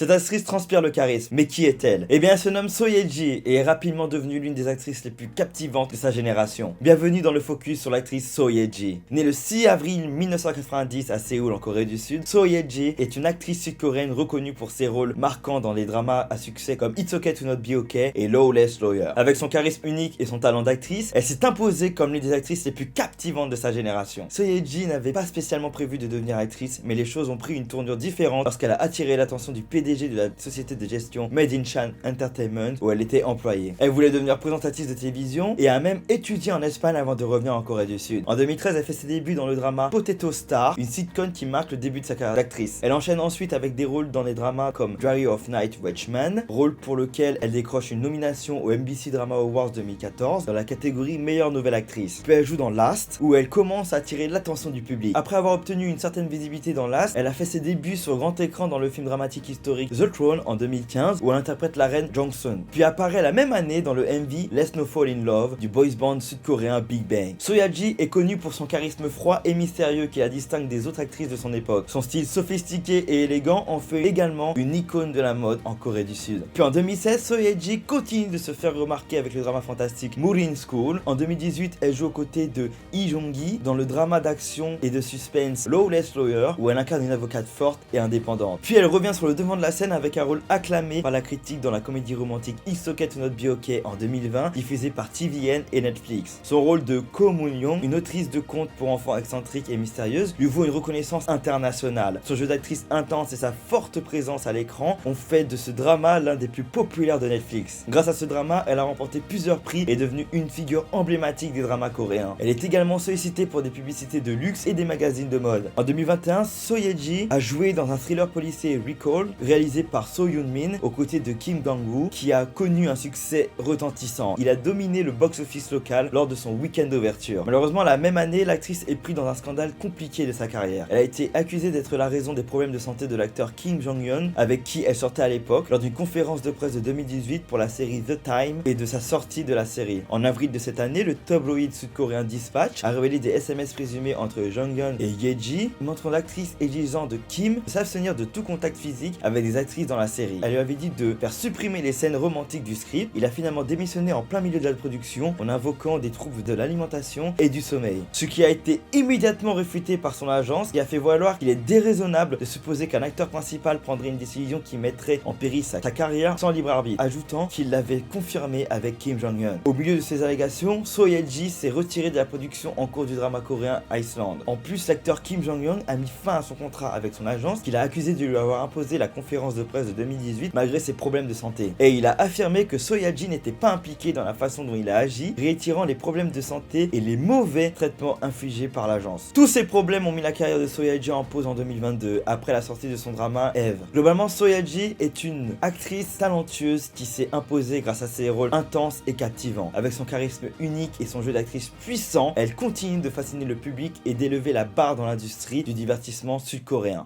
Cette actrice transpire le charisme, mais qui est-elle? Eh bien, elle se nomme So Ye-ji et est rapidement devenue l'une des actrices les plus captivantes de sa génération. Bienvenue dans le focus sur l'actrice So Ye-ji. Née le 6 avril 1990 à Séoul en Corée du Sud, So Ye-ji est une actrice sud-coréenne reconnue pour ses rôles marquants dans les dramas à succès comme It's Okay to Not Be Okay et Lawless Lawyer. Avec son charisme unique et son talent d'actrice, elle s'est imposée comme l'une des actrices les plus captivantes de sa génération. So Ye-ji n'avait pas spécialement prévu de devenir actrice, mais les choses ont pris une tournure différente lorsqu'elle a attiré l'attention du PDG de la société de gestion Made in Chan Entertainment où elle était employée. Elle voulait devenir présentatrice de télévision et a même étudié en Espagne avant de revenir en Corée du Sud. En 2013, elle fait ses débuts dans le drama Potato Star, une sitcom qui marque le début de sa carrière d'actrice. Elle enchaîne ensuite avec des rôles dans les dramas comme Diary of Night Watchman, rôle pour lequel elle décroche une nomination au MBC Drama Awards 2014 dans la catégorie meilleure nouvelle actrice. Puis elle joue dans Last où elle commence à attirer l'attention du public. Après avoir obtenu une certaine visibilité dans Last, elle a fait ses débuts sur grand écran dans le film dramatique historique The Throne en 2015 où elle interprète la reine Jong-sun. Puis apparaît la même année dans le MV Let's No Fall in Love du boys band sud-coréen Big Bang. So Ye-ji est connue pour son charisme froid et mystérieux qui la distingue des autres actrices de son époque. Son style sophistiqué et élégant en fait également une icône de la mode en Corée du Sud. Puis en 2016, So Ye-ji continue de se faire remarquer avec le drama fantastique Murin School. En 2018, elle joue aux côtés de Lee Jong-gi dans le drama d'action et de suspense Lawless Lawyer où elle incarne une avocate forte et indépendante. Puis elle revient sur le devant de la scène avec un rôle acclamé par la critique dans la comédie romantique It's Okay to Not Be Okay en 2020, diffusée par TVN et Netflix. Son rôle de Ko Moon-young, une autrice de contes pour enfants excentriques et mystérieuse, lui vaut une reconnaissance internationale. Son jeu d'actrice intense et sa forte présence à l'écran ont fait de ce drama l'un des plus populaires de Netflix. Grâce à ce drama, elle a remporté plusieurs prix et est devenue une figure emblématique des dramas coréens. Elle est également sollicitée pour des publicités de luxe et des magazines de mode. En 2021, So Ye-ji a joué dans un thriller policier Recall, réalisé par So Yoon-min aux côtés de Kim Dong-woo, qui a connu un succès retentissant. Il a dominé le box-office local lors de son week-end d'ouverture. Malheureusement, la même année, l'actrice est prise dans un scandale compliqué de sa carrière. Elle a été accusée d'être la raison des problèmes de santé de l'acteur Kim Jong-un, avec qui elle sortait à l'époque, lors d'une conférence de presse de 2018 pour la série The Time et de sa sortie de la série. En avril de cette année, le tabloïd sud-coréen Dispatch a révélé des SMS présumés entre Jong-un et Ye-ji, montrant l'actrice exigeant de Kim de s'abstenir de tout contact physique avec des actrices dans la série. Elle lui avait dit de faire supprimer les scènes romantiques du script. Il a finalement démissionné en plein milieu de la production en invoquant des troubles de l'alimentation et du sommeil. Ce qui a été immédiatement réfuté par son agence qui a fait valoir qu'il est déraisonnable de supposer qu'un acteur principal prendrait une décision qui mettrait en péril sa carrière sans libre arbitre, ajoutant qu'il l'avait confirmé avec Kim Jong-un. Au milieu de ces allégations, So Ye-ji s'est retiré de la production en cours du drama coréen Iceland. En plus, l'acteur Kim Jong-un a mis fin à son contrat avec son agence qu'il a accusé de lui avoir imposé la conférence de presse de 2018 malgré ses problèmes de santé. Et il a affirmé que So Ye-ji n'était pas impliqué dans la façon dont il a agi, réitérant les problèmes de santé et les mauvais traitements infligés par l'agence. Tous ces problèmes ont mis la carrière de So Ye-ji en pause en 2022 après la sortie de son drama Eve. Globalement, So Ye-ji est une actrice talentueuse qui s'est imposée grâce à ses rôles intenses et captivants. Avec son charisme unique et son jeu d'actrice puissant, elle continue de fasciner le public et d'élever la barre dans l'industrie du divertissement sud-coréen.